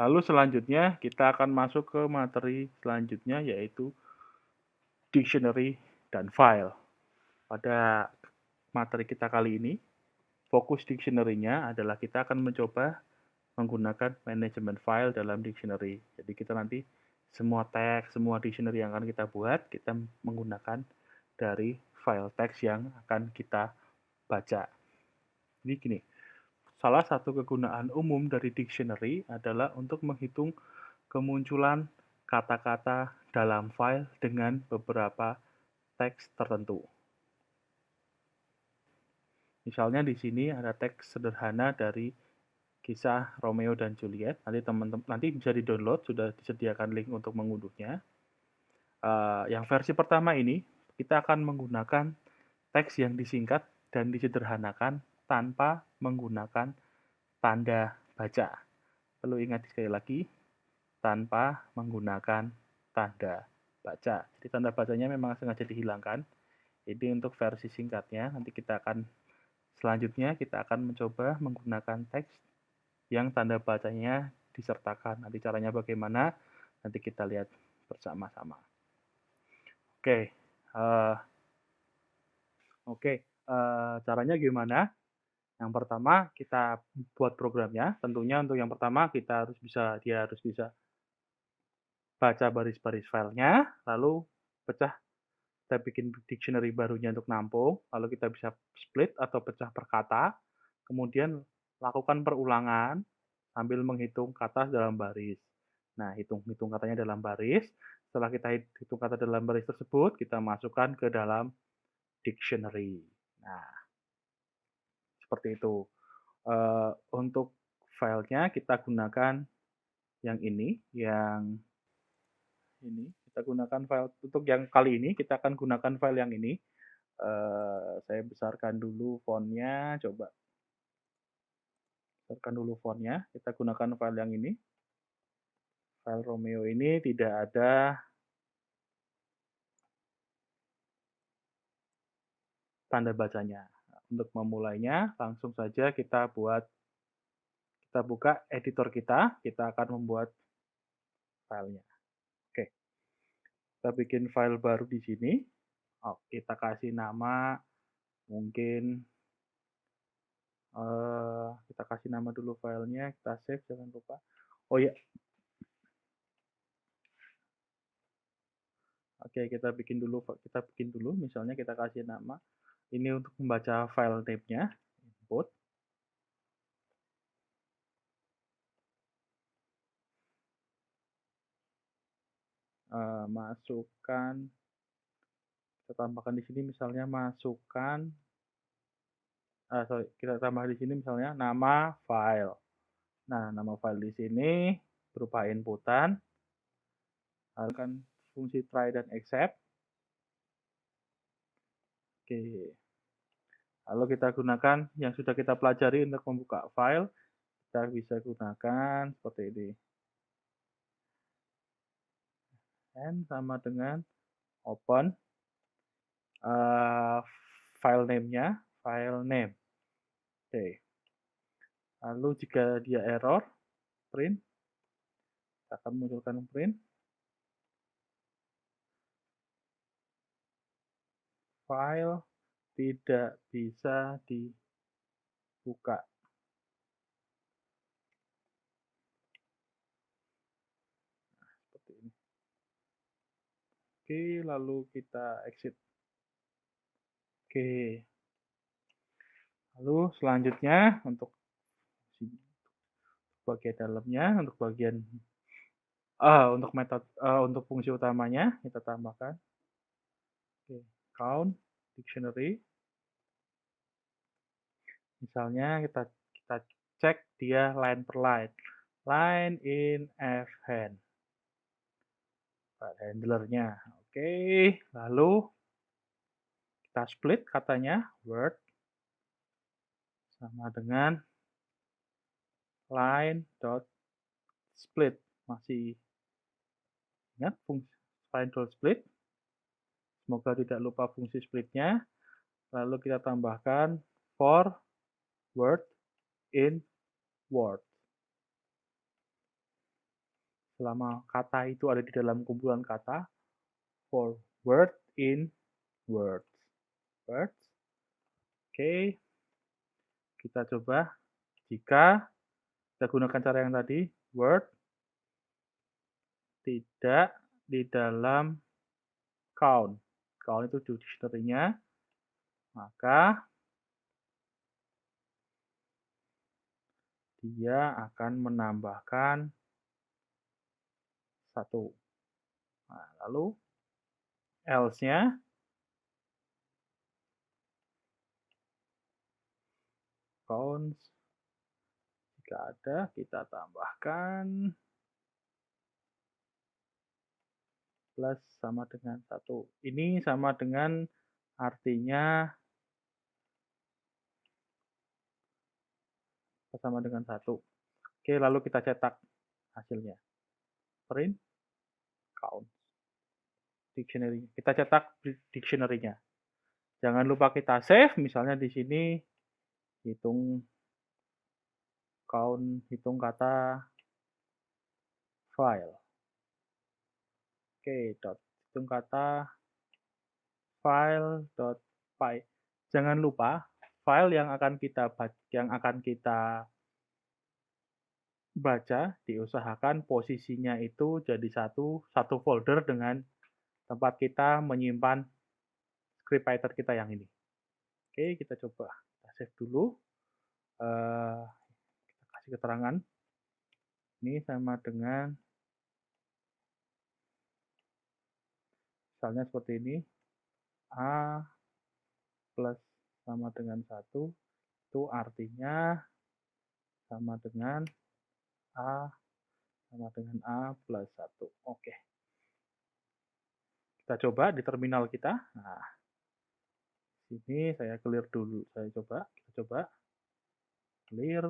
Lalu selanjutnya kita akan masuk ke materi selanjutnya yaitu dictionary dan file. Pada materi kita kali ini, fokus dictionary-nya adalah kita akan mencoba menggunakan manajemen file dalam dictionary. Jadi kita nanti semua teks, semua dictionary yang akan kita buat, kita menggunakan dari file teks yang akan kita baca. Jadi gini, salah satu kegunaan umum dari dictionary adalah untuk menghitung kemunculan kata-kata dalam file dengan beberapa teks tertentu. Misalnya di sini ada teks sederhana dari kisah Romeo dan Juliet. Nanti teman-teman nanti bisa di-download, sudah disediakan link untuk mengunduhnya. Yang versi pertama ini kita akan menggunakan teks yang disingkat dan disederhanakan tanpa menggunakan tanda baca. Perlu ingat sekali lagi, tanpa menggunakan tanda baca. Jadi tanda bacanya memang sengaja dihilangkan. Ini untuk versi singkatnya. Nanti selanjutnya kita akan mencoba menggunakan teks yang tanda bacanya disertakan. Nanti caranya bagaimana? Nanti kita lihat bersama-sama. Oke, caranya gimana? Yang pertama kita buat programnya. Tentunya untuk yang pertama dia harus bisa baca baris-baris filenya, lalu kita bikin dictionary barunya untuk nampung, lalu kita bisa split atau pecah per kata, kemudian lakukan perulangan sambil menghitung kata dalam baris. Nah, hitung katanya dalam baris. Setelah kita hitung kata dalam baris tersebut, kita masukkan ke dalam dictionary. Nah, seperti itu. Untuk filenya kita gunakan yang ini. Kita gunakan file untuk yang kali ini kita akan gunakan file yang ini. Saya besarkan dulu fontnya, coba besarkan dulu fontnya. Kita gunakan file yang ini. File Romeo ini tidak ada tanda bacanya. Untuk memulainya, langsung saja kita buka editor kita akan membuat filenya. Oke, kita bikin file baru di sini. Kita kasih nama, mungkin kita kasih nama dulu filenya, kita save, jangan lupa. Oh ya, oke, kita bikin dulu, misalnya kita kasih nama, ini untuk membaca file name-nya, input. Masukkan, kita tambahkan di sini misalnya kita tambah di sini misalnya nama file. Nah, nama file di sini berupa inputan, lalu kan fungsi try dan except. Oke. Lalu kita gunakan yang sudah kita pelajari untuk membuka file, kita bisa gunakan seperti ini. N sama dengan open file name-nya, file name. Oke. Lalu jika dia error, print, kita akan munculkan print. File tidak bisa dibuka. Nah, seperti ini. Oke, lalu kita exit. Oke. Lalu selanjutnya untuk bagian dalamnya, untuk untuk fungsi utamanya kita tambahkan. Oke, count dictionary. Misalnya kita cek dia line per line. Line in F hand. Handlernya. Oke, lalu kita split katanya word sama dengan line dot split. Masih ingat fungsi line dot split? Semoga tidak lupa fungsi splitnya. Lalu kita tambahkan for word in word. selama kata itu ada di dalam kumpulan kata for word in words. Words. Oke, kita coba. Jika kita gunakan cara yang tadi, word tidak di dalam count. Count itu dictionary-nya, maka dia akan menambahkan 1. Nah, lalu else-nya counts. Jika ada, kita tambahkan plus sama dengan 1. Ini sama dengan artinya sama dengan 1. Oke, lalu kita cetak hasilnya. Print count dictionary. Kita cetak dictionary-nya. Jangan lupa kita save, misalnya di sini hitung count, hitung kata file. Oke, hitung kata file.py. Jangan lupa file yang akan kita baca diusahakan posisinya itu jadi satu folder dengan tempat kita menyimpan scriptwriter kita yang ini. Oke, kita coba. Kita save dulu. Kita kasih keterangan. Ini sama dengan, misalnya seperti ini. A plus sama dengan 1. Itu artinya sama dengan A plus 1. Oke. Kita coba di terminal kita. Nah, sini saya clear dulu. Kita coba clear.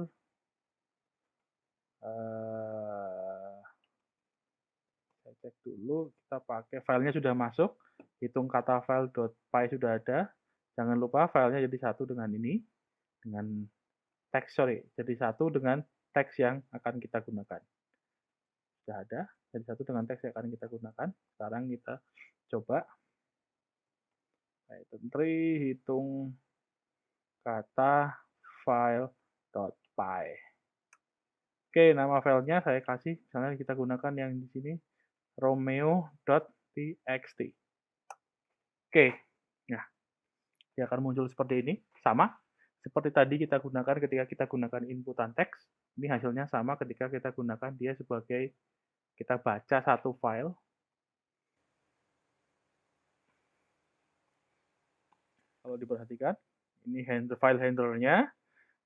Saya cek dulu, kita pakai filenya sudah masuk, hitung kata file.py sudah ada. Jangan lupa filenya jadi satu dengan ini, dengan teks, jadi satu dengan teks yang akan kita gunakan. Sudah ada, jadi satu dengan teks yang akan kita gunakan. Sekarang kita coba. Entry hitung kata file.py. Oke, nama filenya saya kasih, misalnya kita gunakan yang di sini romeo.txt. Oke, nah dia akan muncul seperti ini, sama seperti tadi kita gunakan ketika kita gunakan inputan teks. Ini hasilnya sama ketika kita gunakan dia sebagai kita baca satu file. Kalau diperhatikan, ini file handlernya.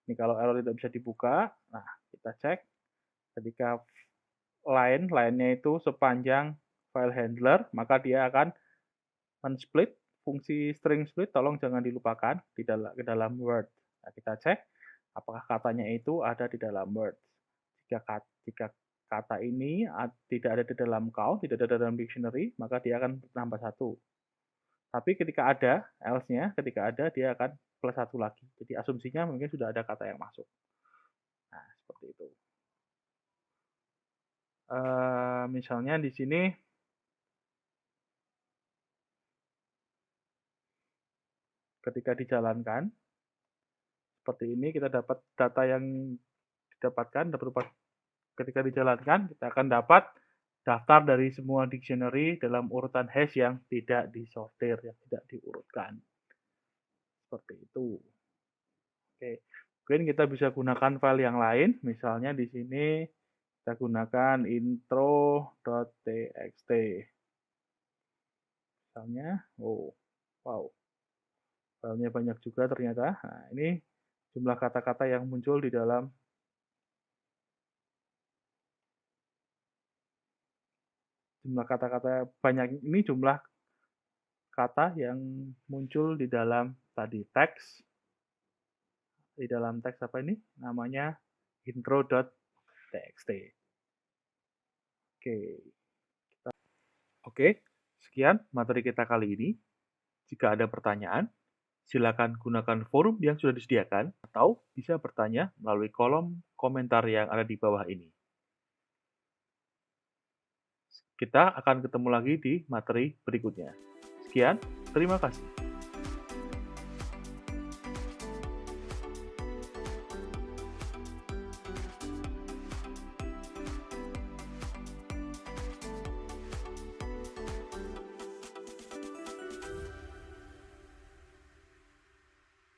Ini kalau error tidak bisa dibuka, nah kita cek ketika line-nya itu sepanjang file handler, maka dia akan men-split. Fungsi string split tolong jangan dilupakan di dalam Word. Nah, kita cek apakah katanya itu ada di dalam Word. Jika kata ini tidak ada di dalam count, tidak ada dalam dictionary, maka dia akan tambah 1. Tapi ketika ada, else-nya, ketika ada, dia akan plus 1 lagi. Jadi asumsinya mungkin sudah ada kata yang masuk. Nah, seperti itu. Misalnya di sini, ketika dijalankan, seperti ini kita dapat data yang didapatkan, ketika dijalankan, kita akan dapat daftar dari semua dictionary dalam urutan hash yang tidak disortir, yang tidak diurutkan. Seperti itu. Oke, mungkin kita bisa gunakan file yang lain, misalnya di sini kita gunakan intro.txt. Misalnya, wow, filenya banyak juga ternyata. Nah, ini jumlah kata-kata yang muncul di dalam jumlah kata-kata banyak ini jumlah kata yang muncul di dalam tadi teks. Di dalam teks apa ini? Namanya intro.txt. Oke, sekian materi kita kali ini. Jika ada pertanyaan, silakan gunakan forum yang sudah disediakan atau bisa bertanya melalui kolom komentar yang ada di bawah ini. Kita akan ketemu lagi di materi berikutnya. Sekian, terima kasih.